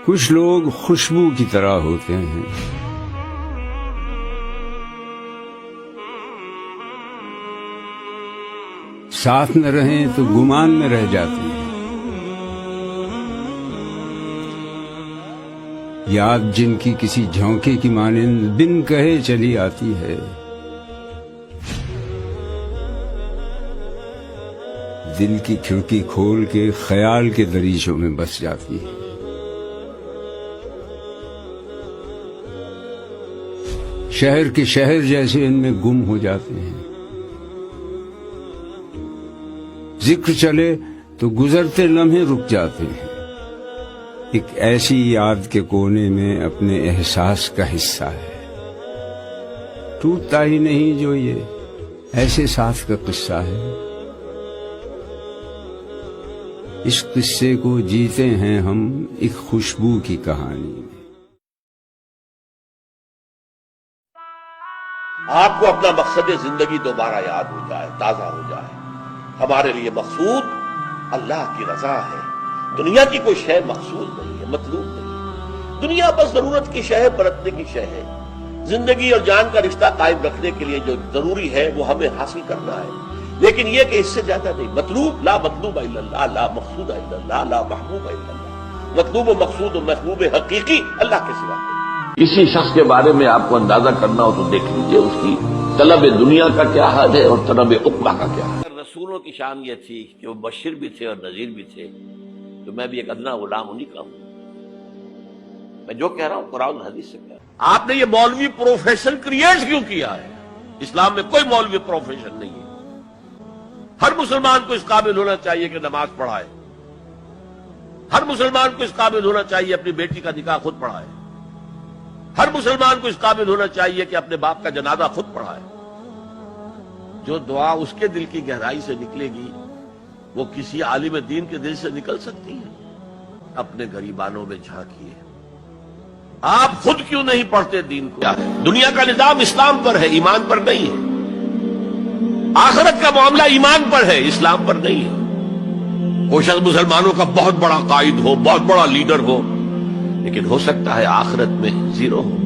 کچھ لوگ خوشبو کی طرح ہوتے ہیں، ساتھ نہ رہیں تو گمان میں رہ جاتے ہیں، یاد جن کی کسی جھونکے کی مانند بن کہے چلی آتی ہے، دل کی کھڑکی کھول کے خیال کے دریچوں میں بس جاتی ہے۔ شہر کے شہر جیسے ان میں گم ہو جاتے ہیں، ذکر چلے تو گزرتے لمحے رک جاتے ہیں، ایک ایسی یاد کے کونے میں اپنے احساس کا حصہ ہے، ٹوٹتا ہی نہیں جو یہ ایسے ساتھ کا قصہ ہے۔ اس قصے کو جیتے ہیں ہم ایک خوشبو کی کہانی میں۔ آپ کو اپنا مقصد زندگی دوبارہ یاد ہو جائے، تازہ ہو جائے۔ ہمارے لیے مقصود اللہ کی رضا ہے، دنیا کی کوئی شے مقصود نہیں ہے، مطلوب نہیں ہے۔ دنیا بس ضرورت کی شے ہے، برتنے کی شے ہے۔ زندگی اور جان کا رشتہ قائم رکھنے کے لیے جو ضروری ہے وہ ہمیں حاصل کرنا ہے، لیکن یہ کہ اس سے زیادہ نہیں۔ مطلوب لا مطلوب الا اللہ، لا مقصود الا اللہ، لا محبوب الا اللہ۔ مطلوب و مقصود و محبوب حقیقی اللہ کے سوا نہیں۔ کسی شخص کے بارے میں آپ کو اندازہ کرنا ہو تو دیکھ لیجئے اس کی طلب دنیا کا کیا حال ہے اور طلب عقبہ کا کیا حال ہے۔ رسولوں کی شان یہ تھی کہ وہ مبشر بھی تھے اور نذیر بھی تھے، تو میں بھی ایک ادنا غلام انہیں کا ہوں۔ میں جو کہہ رہا ہوں قرآن حدیث سے کہہ رہا ہوں۔ آپ نے یہ مولوی پروفیشن کریٹ کیوں کیا ہے؟ اسلام میں کوئی مولوی پروفیشن نہیں ہے۔ ہر مسلمان کو اس قابل ہونا چاہیے کہ نماز پڑھائے، ہر مسلمان کو اس قابل ہونا چاہیے اپنی بیٹی کا نکاح خود پڑھائے، ہر مسلمان کو اس قابل ہونا چاہیے کہ اپنے باپ کا جنازہ خود پڑھائے۔ جو دعا اس کے دل کی گہرائی سے نکلے گی وہ کسی عالم دین کے دل سے نکل سکتی ہے؟ اپنے غریبانوں میں جھانکیے، آپ خود کیوں نہیں پڑھتے دین کو؟ دنیا کا نظام اسلام پر ہے، ایمان پر نہیں ہے۔ آخرت کا معاملہ ایمان پر ہے، اسلام پر نہیں ہے۔ کوئی شخص مسلمانوں کا بہت بڑا قائد ہو، بہت بڑا لیڈر ہو، لیکن ہو سکتا ہے آخرت میں زیرو ہو۔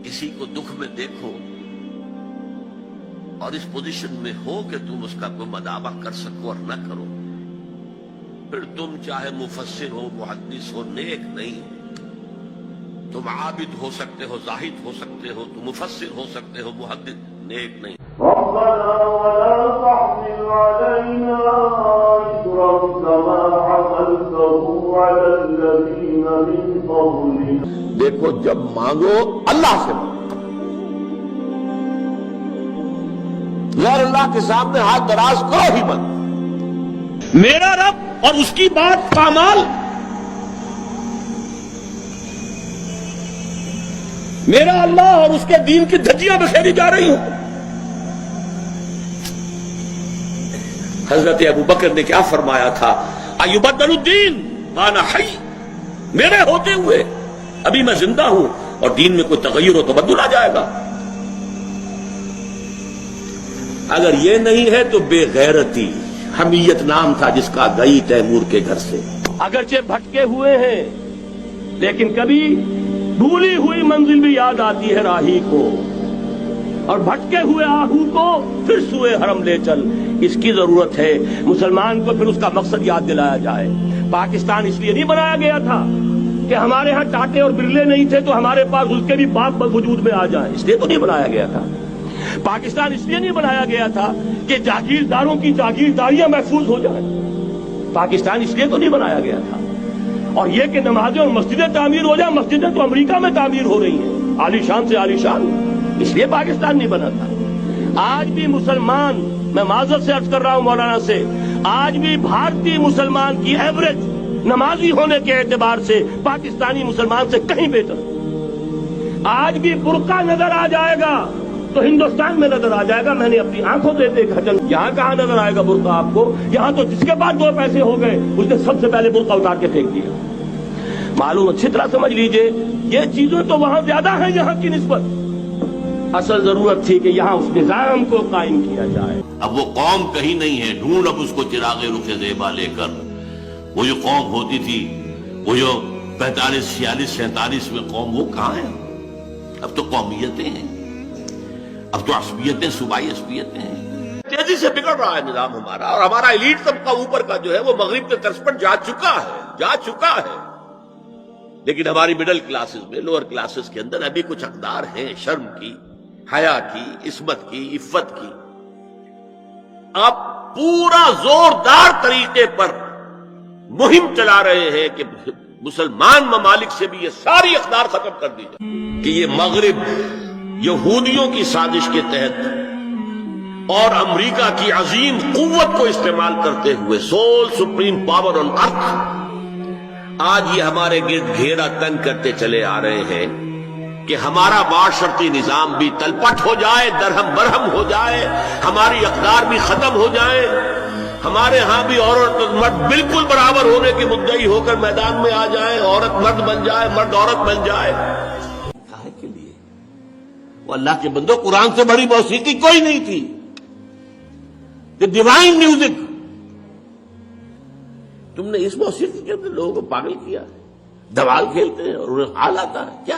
کسی کو دکھ میں دیکھو اور اس پوزیشن میں ہو کہ تم اس کا کوئی مداوع کر سکو اور نہ کرو، پھر تم چاہے مفسر ہو، محدث ہو، نیک نہیں ہو۔ تم عابد ہو سکتے ہو، زاہد ہو سکتے ہو، تم مفسر ہو سکتے ہو، محدث، نیک نہیں۔ ربنا ولا تحمل علينا إصرا كما حملته على الذين من قبلنا۔ دیکھو جب مانگو اللہ سے مانگو، غیر اللہ کے سامنے ہاتھ دراز کرو ہی مت۔ میرا رب اور اس کی بات پامال، میرا اللہ اور اس کے دین کی دھجیاں بکھیری جا رہی ہوں۔ حضرت ابو بکر نے کیا فرمایا تھا؟ ایبدل الدین وانا حی، میرے ہوتے ہوئے ابھی میں زندہ ہوں اور دین میں کوئی تغیر و تبدل آ جائے گا۔ اگر یہ نہیں ہے تو بے غیرتی، حمیت نام تھا جس کا گئی تیمور کے گھر سے۔ اگرچہ بھٹکے ہوئے ہیں لیکن کبھی بھولی ہوئی منزل بھی یاد آتی ہے راہی کو، اور بھٹکے ہوئے آہو کو پھر سوئے حرم لے چل۔ اس کی ضرورت ہے مسلمان کو پھر اس کا مقصد یاد دلایا جائے۔ پاکستان اس لیے نہیں بنایا گیا تھا کہ ہمارے ہاں ٹاٹے اور برلے نہیں تھے تو ہمارے پاس اس کے بھی باغ وجود میں آ جائیں، اس لیے تو نہیں بنایا گیا تھا۔ پاکستان اس لیے نہیں بنایا گیا تھا کہ جاگیرداروں کی جاگیرداریاں محفوظ ہو جائیں، پاکستان اس لیے تو نہیں بنایا گیا تھا۔ اور یہ کہ نمازیں اور مسجدیں تعمیر ہو جائیں، مسجدیں تو امریکہ میں تعمیر ہو رہی ہیں، عالی شان سے عالی شان، اس لیے پاکستان نہیں بنا تھا۔ آج بھی مسلمان، میں معذرت سے عرض کر رہا ہوں مولانا سے، آج بھی بھارتی مسلمان کی ایوریج نمازی ہونے کے اعتبار سے پاکستانی مسلمان سے کہیں بہتر۔ آج بھی برقع نظر آ جائے گا تو ہندوستان میں نظر آ جائے گا۔ میں نے اپنی آنکھوں سے دیکھا۔ یہاں کہاں نظر آئے گا برقع آپ کو؟ یہاں تو جس کے پاس 2 پیسے ہو گئے اس نے سب سے پہلے برقع اتار کے پھینک دیا۔ معلوم اچھی طرح سمجھ لیجئے، یہ چیزیں تو وہاں زیادہ ہیں یہاں کی نسبت۔ اصل ضرورت تھی کہ یہاں اس نظام کو قائم کیا جائے۔ اب وہ قوم کہیں نہیں ہے، ڈھونڈ اب اس کو چراغ رخ زیبا لے کر۔ وہ جو قوم ہوتی تھی، وہ جو 45, 46, 47 میں قوم وہ کہاں ہیں؟ اب تو قومیتیں ہیں، اب تو عصبیتیں، صوبائی عصبیتیں ہیں. تیزی سے بگڑ رہا ہے نظام ہمارا، اور ہمارا ایلیٹ طبقہ اوپر کا جو ہے وہ مغرب کے طرز پر جا چکا ہے. لیکن ہماری مڈل کلاسز میں، لوور کلاسز کے اندر ابھی کچھ اقدار ہیں شرم کی، حیا کی، عصمت کی، عفت کی. آپ پورا زوردار طریقے پر مہم چلا رہے ہیں کہ مسلمان ممالک سے بھی یہ ساری اقدار ختم کر دی جائے، کہ یہ مغرب یہودیوں کی سازش کے تحت اور امریکہ کی عظیم قوت کو استعمال کرتے ہوئے، سول سپریم پاور آن ارتھ، آج یہ ہمارے گرد گھیرا تنگ کرتے چلے آ رہے ہیں کہ ہمارا معاشرتی نظام بھی تلپٹ ہو جائے، درہم برہم ہو جائے، ہماری اقدار بھی ختم ہو جائے، ہمارے ہاں بھی عورت اور مرد بالکل برابر ہونے کے مدعی ہو کر میدان میں آ جائے، عورت مرد بن جائے، مرد عورت بن جائے. کاہے کے لیے؟ وہ اللہ کے بندو، قرآن سے بڑی موسیقی کوئی نہیں تھی. ڈیوائن میوزک، تم نے اس موسیقی کے اندر لوگوں کو پاگل کیا ہے. دوال کھیلتے ہیں اور انہیں حال آتا ہے کیا؟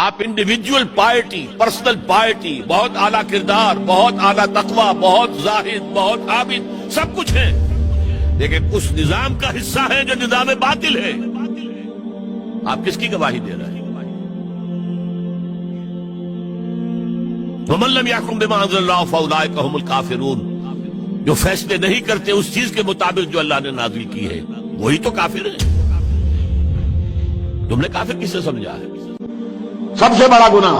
آپ انڈیویجول پارٹی، پرسنل پارٹی، بہت اعلیٰ کردار، بہت اعلیٰ تقویٰ، بہت زاہد، بہت عابد، سب کچھ ہے، لیکن اس نظام کا حصہ ہے جو نظام باطل ہے. آپ کس کی گواہی دے رہے ہیں؟ وَمَن لَّمْ يَحْكُم بِمَا أَنزَلَ اللَّهُ فَأُولَٰئِكَ هُمُ الْكَافِرُونَ. جو فیصلے نہیں کرتے اس چیز کے مطابق جو اللہ نے نازل کی ہے، وہی تو کافر ہے. تم نے کافر کسے سمجھا ہے؟ سب سے بڑا گناہ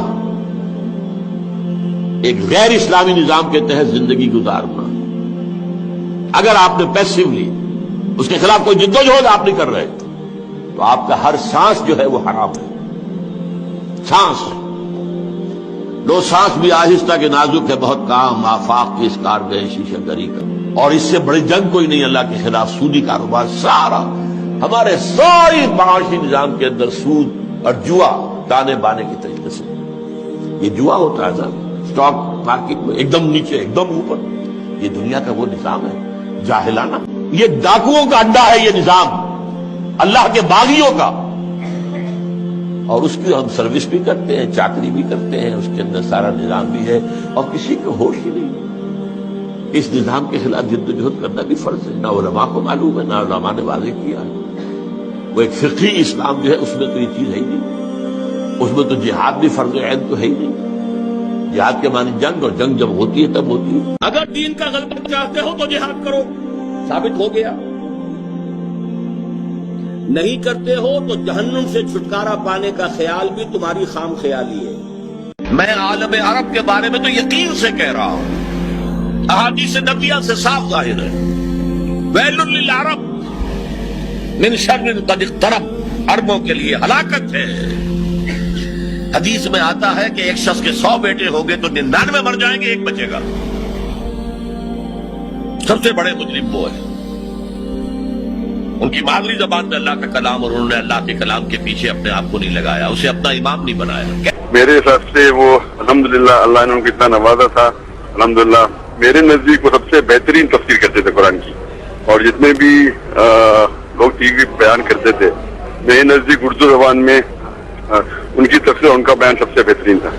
ایک غیر اسلامی نظام کے تحت زندگی گزارنا. اگر آپ نے پیسیولی اس کے خلاف کوئی جدوجہد آپ نہیں کر رہے تو آپ کا ہر سانس جو ہے وہ حرام ہے. سانس لو، سانس بھی آہستہ کے نازک ہے، بہت کام آفاق کی اس کار گئے شیشہ گری کا. اور اس سے بڑی جنگ کوئی نہیں اللہ کے خلاف. سودی کاروبار سارا ہمارے ساری معاشی نظام کے اندر سود اور جوا تانے بانے کے طریقے سے. یہ جوا ہوتا ہے نا اسٹاک مارکیٹ میں، ایک دم نیچے ایک دم اوپر. یہ دنیا کا وہ نظام ہے جاہلانہ. یہ ڈاکوؤں کا اڈا ہے یہ نظام، اللہ کے باغیوں کا. اور اس کی ہم سروس بھی کرتے ہیں، چاکری بھی کرتے ہیں، اس کے اندر سارا نظام بھی ہے، اور کسی کو ہوش ہی نہیں. اس نظام کے خلاف جدوجہد کرنا بھی فرض ہے. نہ علماء کو معلوم ہے، نہ علماء نے واضح کیا ہے. وہ ایک فقہی اسلام جو ہے اس میں تو یہ چیز ہے ہی نہیں. اس میں تو جہاد بھی فرض عین تو ہے ہی نہیں. جہاد کے معنی جنگ، اور جنگ جب ہوتی ہے تب ہوتی ہے. اگر دین کا غلبہ چاہتے ہو تو جہاد کرو، ثابت ہو گیا. نہیں کرتے ہو تو جہنم سے چھٹکارا پانے کا خیال بھی تمہاری خام خیالی ہے. میں عالم عرب کے بارے میں تو یقین سے کہہ رہا ہوں، احادیث نبویہ سے صاف ظاہر ہے. ویل للعرب من شر قد اقترب، عربوں کے لیے ہلاکت ہے. حدیث میں آتا ہے کہ ایک شخص کے 100 بیٹے ہوں گے تو 99 مر جائیں گے، ایک بچے گا. سب سے بڑے مجرم وہ ہیں. ان کی مادری زبان میں اللہ کا کلام، اور انہوں نے اللہ کے کلام کے پیچھے اپنے آپ کو نہیں لگایا، اسے اپنا امام نہیں بنایا. میرے حساب سے وہ الحمدللہ اللہ نے ان کو اتنا نوازا تھا. الحمدللہ میرے نزدیک وہ سب سے بہترین تفسیر کرتے تھے قرآن کی. اور جتنے بھی لوگ ٹی وی بیان کرتے تھے، میرے نزدیک اردو زبان میں ان کی تفسیر، ان کا بیان سب سے بہترین تھا.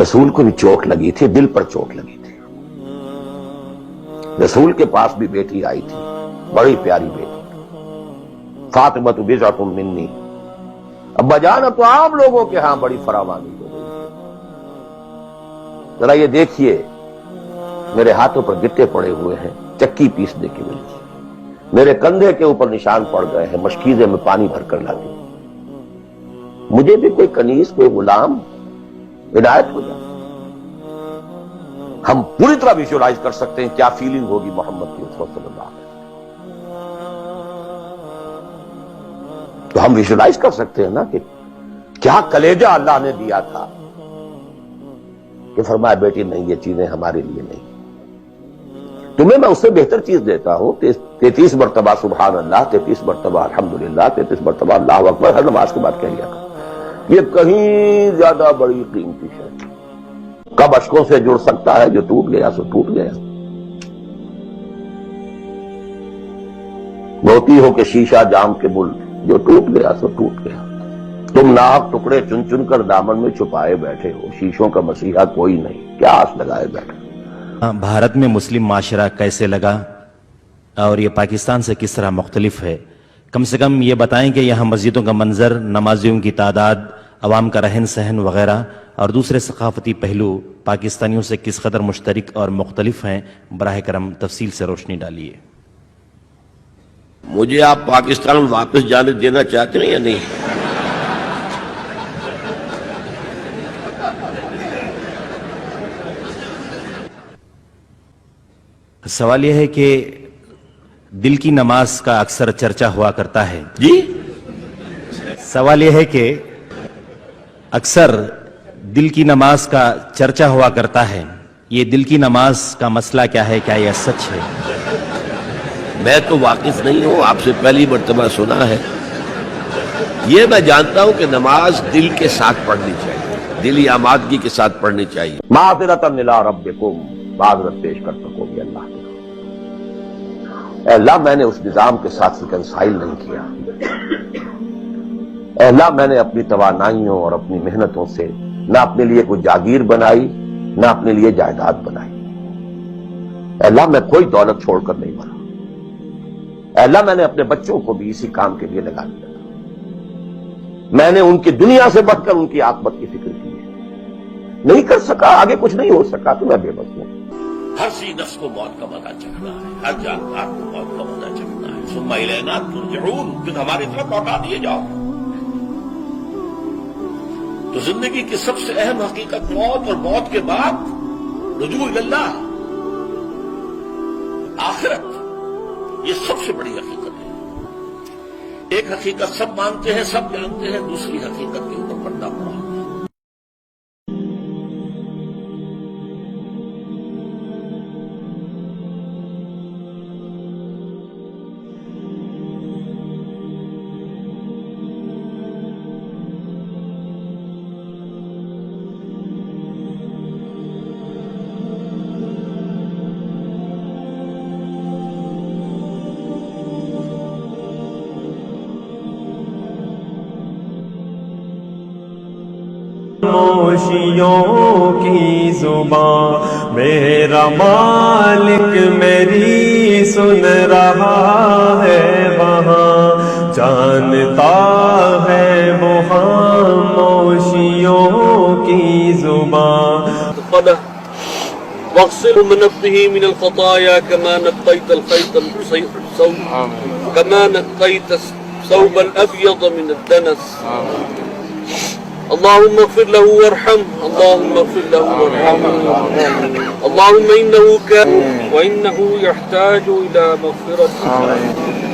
رسول کو بھی چوٹ لگی تھی، دل پر چوٹ لگی تھی. رسول کے پاس بھی بیٹی آئی تھی، بڑی پیاری بیٹی، فاطمہ بضعۃ منی. ابا جان تو عام لوگوں کے ہاں بڑی فراوانی ہو گئی. ذرا یہ دیکھیے میرے ہاتھوں پر گٹے پڑے ہوئے ہیں چکی پیسنے کی وجہ سے، میرے کندھے کے اوپر نشان پڑ گئے ہیں، مشکیزے میں پانی بھر کر لاتی. مجھے بھی کوئی کنیز، کوئی غلام عنایت ہو جائے. ہم پوری طرح ویژوائز کر سکتے ہیں کیا فیلنگ ہوگی محمد کی صلی اللہ علیہ وسلم. تو ہم ویژوائز کر سکتے ہیں نا کہ کیا کلیجہ اللہ نے دیا تھا کہ فرمایا بیٹی نہیں، یہ چیزیں ہمارے لیے نہیں. تمہیں میں اس سے بہتر چیز دیتا ہوں. 33 مرتبہ سبحان اللہ، 33 مرتبہ الحمدللہ، 33 مرتبہ اللہ اکبر ہر نماز کے بعد کہہ لیا. یہ کہیں زیادہ بڑی قیمتی ہے. کب اشکوں سے جڑ سکتا ہے، جو ٹوٹ گیا سو ٹوٹ گیا. موتی ہو کہ شیشہ جام کے مل، جو ٹوٹ گیا سو ٹوٹ گیا. تم ناحق ٹکڑے چن چن کر دامن میں چھپائے بیٹھے ہو. شیشوں کا مسیحا کوئی نہیں, کیا آس لگائے بیٹھے. بھارت میں مسلم معاشرہ کیسے لگا اور یہ پاکستان سے کس طرح مختلف ہے؟ کم سے کم یہ بتائیں کہ یہاں مسجدوں کا منظر، نمازیوں کی تعداد، عوام کا رہن سہن وغیرہ اور دوسرے ثقافتی پہلو پاکستانیوں سے کس قدر مشترک اور مختلف ہیں. براہ کرم تفصیل سے روشنی ڈالیے. مجھے آپ پاکستان میں واپس جانے دینا چاہتے ہیں یا نہیں؟ سوال یہ ہے کہ دل کی نماز کا اکثر چرچا ہوا کرتا ہے. جی سوال یہ ہے کہ اکثر دل کی نماز کا چرچا ہوا کرتا ہے. یہ دل کی نماز کا مسئلہ کیا ہے؟ کیا یہ سچ ہے؟ میں تو واقف نہیں ہوں, آپ سے پہلی مرتبہ سنا ہے. یہ میں جانتا ہوں کہ نماز دل کے ساتھ پڑھنی چاہیے, دلی آمادگی کے ساتھ پڑھنی چاہیے. معذرۃ الی ربکم, معذرت پیش کر سکو گے اللہ کے. اے اللہ میں نے اس نظام کے ساتھ ریکنسائل نہیں کیا. اے اللہ میں نے اپنی توانائیوں اور اپنی محنتوں سے نہ اپنے لیے کوئی جاگیر بنائی نہ اپنے لیے جائیداد بنائی. اے اللہ میں کوئی دولت چھوڑ کر نہیں مرا. اے اللہ میں نے اپنے بچوں کو بھی اسی کام کے لیے لگا دیا تھا. میں نے ان کی دنیا سے بڑھ کر ان کی عاقبت کی فکر کی ہے. نہیں کر سکا, آگے کچھ نہیں ہو سکا تو میں بے بس ہوں. ہر سی نفس کو موت کا مزہ چکھنا ہے, ہر جاندار کو موت کا مزہ چکھنا ہے. ثم الینا ترجعون, پھر ہماری طرف لوٹا دیے جاؤ. تو زندگی کی سب سے اہم حقیقت موت, اور موت کے بعد رجوع اللہ, آخرت. یہ سب سے بڑی حقیقت ہے. ایک حقیقت سب مانتے ہیں, سب جانتے ہیں, دوسری حقیقت کے اوپر پردہ پڑا. خاموشیوں کی زبان میرا مالک میری سن رہا ہے وہاں, جانتا ہے وہ خاموشیوں کی زبان. واغسل من نفسه من الخطايا كما نقيت الخيط كما نقيت الثوب الأبيض من الدنس. اللهم اغفر له وارحمه, اللهم اغفر له وارحمه, اللهم إنه كان وإنه يحتاج إلى مغفرة.